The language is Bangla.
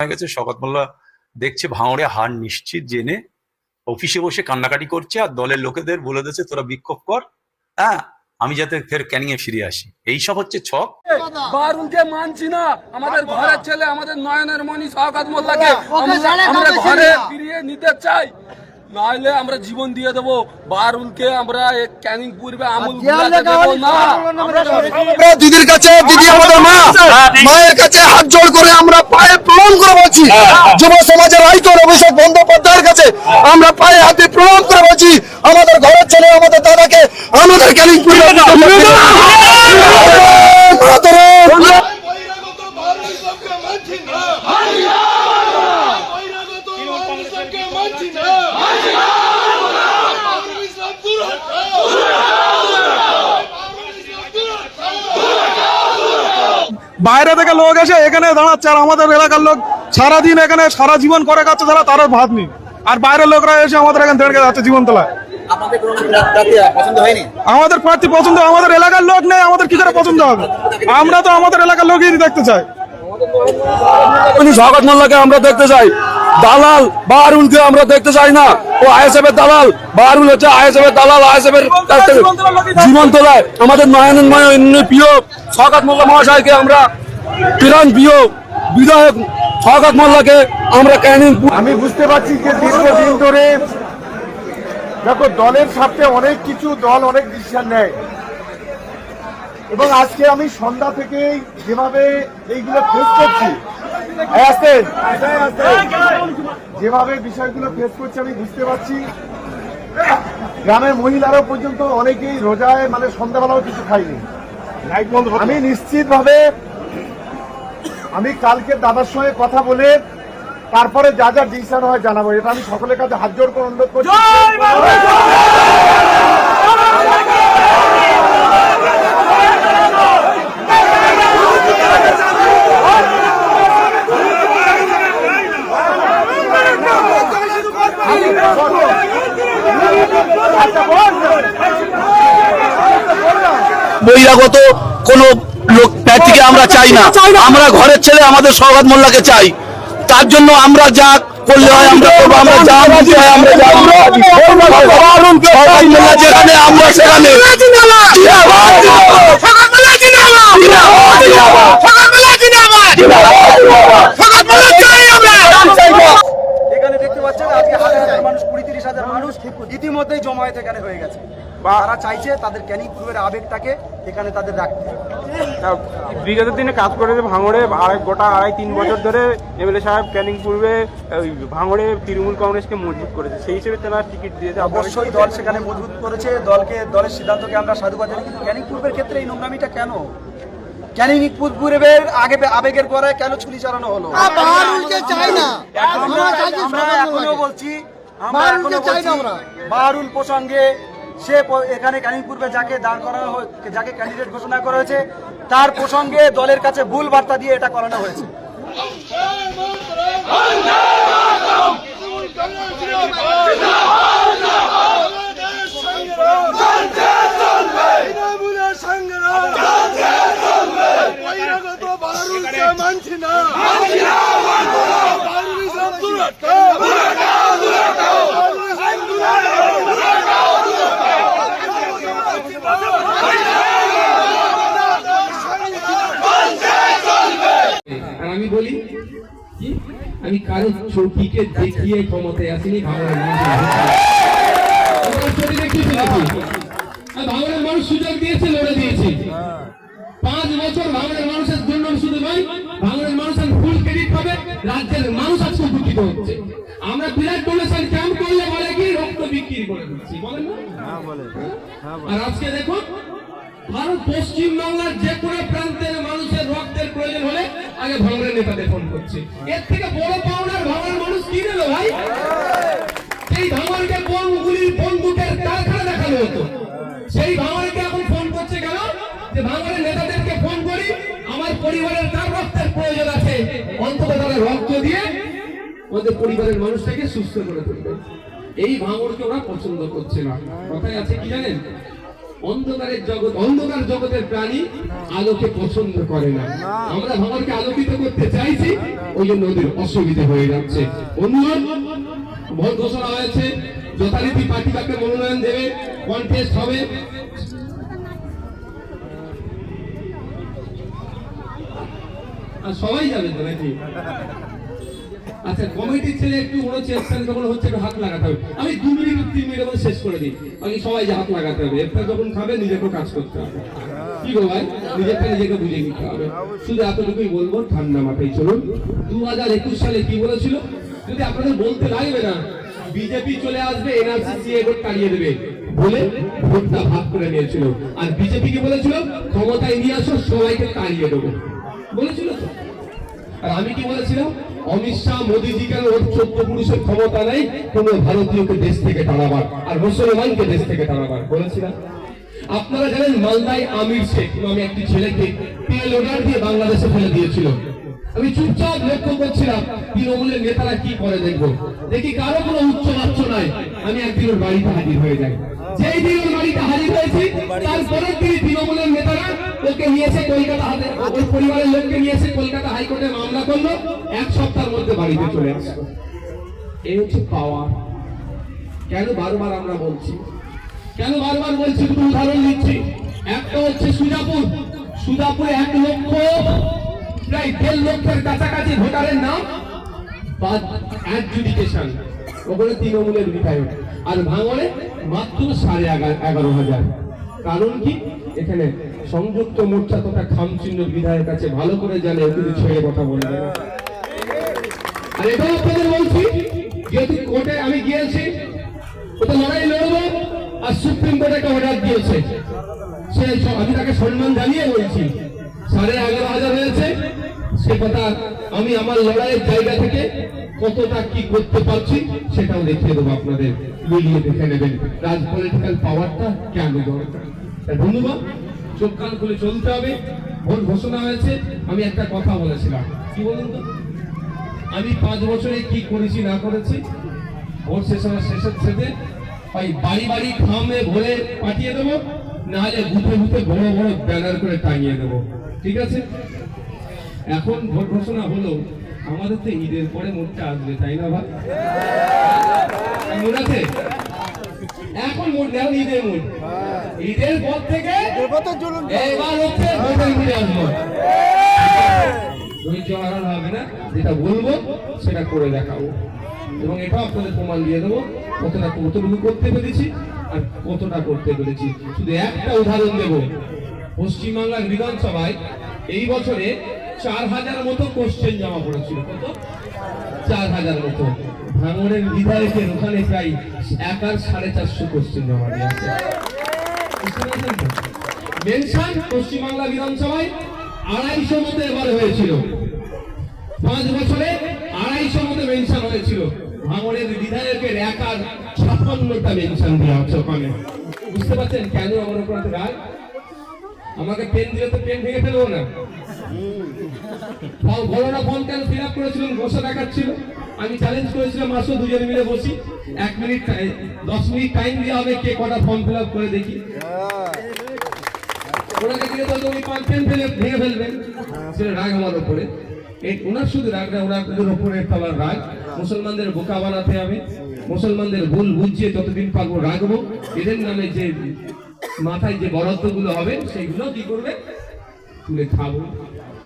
হয়ে গেছে। শওকত মোল্লা দেখছে ভাঙড়ে হার নিশ্চিত জেনে অফিসে বসে কান্নাকাটি করছে, আর দলের লোকেদের বলে দিয়েছে তোরা বিক্ষোভ কর, হ্যাঁ, আমি যাতে ফের ক্যানিং এ ফিরে আসি। এইসব হচ্ছে ছক। বারুলকে মানছি না, আমাদের ঘরের ছেলে, আমাদের নয়নের মণি শওকত মোল্লাকে আমরা ঘরে ফিরিয়ে নিতে চাই, নাহলে আমরা জীবন দিয়ে দেবো। বারুলকে আমরা ক্যানিং পূর্বে আমুল গুলাতে দেবো না। দিদির কাছে, দিদি আমাদের মা, মায়ের কাছে হাত জোড় করে আমরা পায়ে প্রণাম করে বলছি, যুব সমাজের আইকন অভিষেক বন্দ্যোপাধ্যায়ের কাছে আমরা পায়ে হাতে প্রণাম করে বলছি, আমাদের ঘরের ছেলে, আমাদের দাদাকে আমাদের ক্যানিং পূর্বে বাইরে থেকে লোক এসে এখানে দাঁড়াচ্ছে, আর আমাদের এলাকার লোক সারাদিন এখানে সারা জীবন করে খাচ্ছে, যারা তারও ভাত নেই, আর বাইরের লোকরা এসে আমাদের এখানে দেড়কে যাচ্ছে জীবন তোলায়। আমাদের প্রার্থী পছন্দ, আমাদের এলাকার লোক নেই, আমাদের কি করে পছন্দ হবে? আমরা তো আমাদের এলাকার লোকই দেখতে চাই। শওকত মোল্লাকে আমরা দেখতে চাই, দালাল বারুলকে আমরা দেখতে চাই না। ও আইএসএফ এর দালাল, বারুল হচ্ছে আইএসএফ এর দালাল, আইএসএফ এর জীবন তোলায়। আমাদের নয়নের প্রিয় শওকত মোল্লা মহাশয়কে আমরা প্রাণ প্রিয় বিধায়ক শওকত মোল্লাকে আমরা ক্যানিং। আমি বুঝতে পারছি যে দীর্ঘদিন ধরে দেখো দলের স্বার্থে অনেক কিছু দল অনেক ডিসিশন নেয়, এবং আজকে আমি সন্ধ্যা থেকেই যেভাবে এইগুলো ফেস করছি, যেভাবে বিষয়গুলো ফেস করছি আমি বুঝতে পারছি গ্রামের মহিলারাও পর্যন্ত অনেকেই রোজায় মানে সন্ধ্যাবেলাও কিছু খাইনি। আমি নিশ্চিতভাবে আমি কালকে দাদার সঙ্গে কথা বলে তারপরে যা যা ডিসিশন হয় জানাবো। এটা আমি সকলের কাছে হাত জোড় করে অনুরোধ করছি। বহিরাগত কোন লোক প্রার্থীকে আমরা চাই না, আমরা ঘরের ছেলে আমাদের শওকত মোল্লাকে চাই। তার জন্য আমরা যা করলে হয় আমরা করবো, আমরা যা দিতে হয় আমরা যা যেখানে আমরা সেখানে। এখানে দেখতে পাচ্ছেন আজকে হাজার হাজার মানুষ, 20-30 হাজার মানুষ ইতিমধ্যেই জমায়েত এখানে হয়ে গেছে। তারা চাইছে তাদের ক্যানিং পূর্বের আবেগটাকে এখানে তাদের রাখতে। বিগত দিনে কাজ করেছে ভাঙড়ে, গোটা 2.5-3 বছর ধরে এমএলএ সাহেব ক্যানিং পূর্বে ভাঙড়ে তৃণমূল কংগ্রেসকে মজবুত করেছে, সেই হিসেবে তারা টিকিট দিয়েছে। অবশ্যই দল সেখানে মজবুত করেছে, দলের সিদ্ধান্তকে আমরা সাধুবাদ জানাই। কিন্তু ক্যানিং পূর্বের ক্ষেত্রে এই নোংরামিটা কেন? ক্যানিং পূর্বের আবেগের গড়ায় কেন ছুরি চালানো হলো? আমরা এখনো বলছি বারুল প্রসঙ্গে সে এখানে ক্যানিং পূর্বে যাকে দাঁড় করানো, যাকে ক্যান্ডিডেট ঘোষণা করা হয়েছে, তার প্রসঙ্গে দলের কাছে ভুল বার্তা দিয়ে এটা করানো হয়েছে। আমি বলি কি, আমি কারো চৌকিকে দেখিয়ে ক্ষমতায় আসিনি, ভাঙড়ের মানুষ সুযোগ দিয়েছে, লড়ে দিয়েছে 5 বছর। ভাঙড়ের মানুষের জন্য শুধু নয়, ভাঙড়ের মানুষের ফুল ক্রেডিট পাবে, রাজ্যের মানুষ আজকে উপকৃত হচ্ছে। আমরা বিরাট ডোনেশন ক্যাম্প করলে বলে কি রক্ত বিক্রি করে দিচ্ছি, বলেন না? আর আজকে দেখুন ভারত পশ্চিম বাংলার যে কোনো প্রান্তের মানুষের রক্তের প্রয়োজন হলে আগে ভাঙড়ের নেতাদের ফোন করছে। এর থেকে বড় পাওনার ভাঙড়ের মানুষ কি দিল ভাই? সেই ভাঙড়কে বোমগুলির বন্দুকের কারখানা দেখানো হতো, সেই ভাঙড়কে এখন ফোন করছে কেন? যে ভাঙড়ের নেতাদেরকে ফোন করি, আমার পরিবারের কার রক্তের প্রয়োজন আছে, অন্তত তারা রক্ত দিয়ে ওদের পরিবারের মানুষটাকে সুস্থ করে তুলবে। এই ভাঙড়কে ওরা পছন্দ করছে না। কথায় আছে কি জানেন, অন্ধকারের জগৎ, অন্ধকার জগতের প্রাণী আলোকে পছন্দ করে না। আমরা ভাঙড়কে আলোকিত করতে চাইছি, ওই জন্য ওদের অসুবিধা হয়ে যাচ্ছে। বন্ধুগণ, ভোট ঘোষণা হয়েছে, যথারীতি পার্টি কাকে মনোনয়ন দেবে, কন্টেস্ট হবে। আর সবাই যাবে তো নাকি? আচ্ছা, কমিটির ছেলে একটু বড় চেষ্টা যখন হচ্ছে একটু হাত লাগাতে হবে। আমি 2 মিনিট 3 মিনিটের মধ্যে শেষ করে দিই। বাকি সবাই যে হাত লাগাতে হবে, একটা যখন খাবে নিজেকেও কাজ করতে হবে। কি গো ভাই, নিজেরটা নিজেকে বুঝে নিতে হবে। শুধু এতটুকুই বলবো, ঠান্ডা মাথায় চলুন। 2021 সালে কি বলেছিল, যদি আপনাদের বলতে লাগবে না, বিজেপি চলে আসবে, এনআরসি সিএ ভোট তাড়িয়ে দেবে বলে ভোটটা ভাগ করে নিয়েছিল। আর বিজেপি কি বলেছিল, ক্ষমতায় নিয়ে আসো, সবাইকে তাড়িয়ে দেবো বলেছিল তো। আর আমি কি বলেছিলাম, অমিত শাহ মোদীজি কেন 14 পুরুষের ক্ষমতা নেই কোন ভারতীয়কে দেশ থেকে তাড়াবার, আর মুসলমানকে দেশ থেকে তাড়াবার বলেছিলাম। আপনারা জানেন মালদায় আমির শেখ নামে একটি ছেলেকে তেল অর্ডার দিয়ে বাংলাদেশে ফেলে দিয়েছিল। আমি চুপচাপ লক্ষ্য করছিলাম তৃণমূলের নেতারা কি করে দেখবো, দেখি কারো কোনো উচ্চ বাচ্চ নাই। আমি একদিন ওর বাড়িতে হাজির হয়ে যাই। যেই দিন ওর বাড়িতে হাজির হয়েছি, তারপরের দিন তৃণমূলের নেতারা ওকে নিয়েছে কলকাতা, ওর পরিবারের লোককে নিয়েছে কলকাতা হাইকোর্টে মামলা করলো। 1 সপ্তাহের মধ্যে বাড়িতে চলে আসলো। এই হচ্ছে পাওয়ার। কেন বারবার আমরা বলছি, কেন বারবার বলছি, দুটো উদাহরণ দিচ্ছি। একটা হচ্ছে সুজাপুর। সুজাপুরে 1 লক্ষ, প্রায় 1.5 লক্ষের কাছাকাছি ভোটারের নাম বাদ অ্যাডজুডিকেশন, ওখানে তৃণমূলের বিধায়ক। আর ভাঙড়ে মাত্র 11,500। কারণ কি, এখানে সংযুক্ত মোর্চা তথা খামচিহ্ন বিধায়ক আছে, ভালো করে জানে, কিন্তু ছেড়ে কথা বলবে না। আর এটাও আপনাদের বলছি, যেহেতু কোর্টে আমি গিয়েছি, ওটা লড়াই লড়বো, আর সুপ্রিম কোর্ট একটা অর্ডার দিয়েছে, সে আমি তাকে সম্মান জানিয়ে বলছি 11,500 হয়েছে। সে কথা আমি আমার লড়াইয়ের জায়গা থেকে কতটা কি করতে পারছি সেটাও দেখিয়ে দেবো আপনাদের, মিলিয়ে দেখে নেবেন রাজ পলিটিক্যাল পাওয়ারটা কেন দরকার। বন্ধুগণ, চোখ কান খুলে চলতে হবে। ভোট ঘোষণা হয়েছে, আমি একটা কথা বলেছিলাম, কি বলুন তো, আমি 5 বছরে কি করেছি না করেছি, ভোট শেষের শেষে ওই বাড়ি বাড়ি খামে ভরে পাঠিয়ে দেবো, নাহলে বুথে বুথে বড় বড় ব্যানার করে টাঙিয়ে দেবো। ঠিক আছে? এখন ভোট ঘোষণা হলো, আমাদের তো ঈদের পরে মোটটা আসবে, তাই না ভাই? মনে আছে? এখন মোট নেন, ঈদের মোট, ঈদের পর থেকে এবার হচ্ছে ভোটের ঘুরে আসবো। ধৈর্য হারানো হবে না, যেটা বলবো সেটা করে দেখাবো, এবং এটা আপনাদের প্রমাণ দিয়ে দেবো কতটুকু করতে পেরেছি আর কতটা করতে পেরেছি। শুধু একটা উদাহরণ দেব, পশ্চিমবাংলার বিধানসভায় এই বছরে 4,000 মতো কোশ্চেন জমা পড়েছিল। কত? 4,000 মতো। ভাঙড়ের বিধায়কের ওখানে প্রায় 450 কোশ্চেন জমা দিয়েছে। মেনশন পশ্চিমবাংলা বিধানসভায় 250 মতো এবার হয়েছিল। 5 বছরে 250 মতো মেনশন হয়েছিল। ভাঙড়ের বিধায়কের 56টা মেনশন দেওয়া হচ্ছে ওখানে। বুঝতে পারছেন কেন আমার উপর এত রাগ? আমাকে পেন দিলে তো পেন ভেঙে ফেলবো না। বড়রা ফর্ম কেন ফিল আপ করেছিলেন, বসে দেখাচ্ছিল। আমি চ্যালেঞ্জ করেছিলাম, আসো দুজন মিলে বসি, 1 মিনিট 10 মিনিট টাইম দেওয়া হবে, কে কটা ফর্ম ফিল আপ করে দেখি। ওনাকে দিয়ে বলতো উনি পেন ফেলে ভেঙে ফেলবেন, সেটা রাগ আমার উপরে। ওনার শুধু রাগ না, ওনাদের উপরে আমার রাগ। মুসলমানদের বোকা বানাতে হবে, মুসলমানদের ভুল বুঝিয়ে যতদিন পারবো রাখবো। এদের নামে যে মাথায় যে বরাদ্দ গুলো হবে সেইগুলো কি করবে, তুলে খাবো।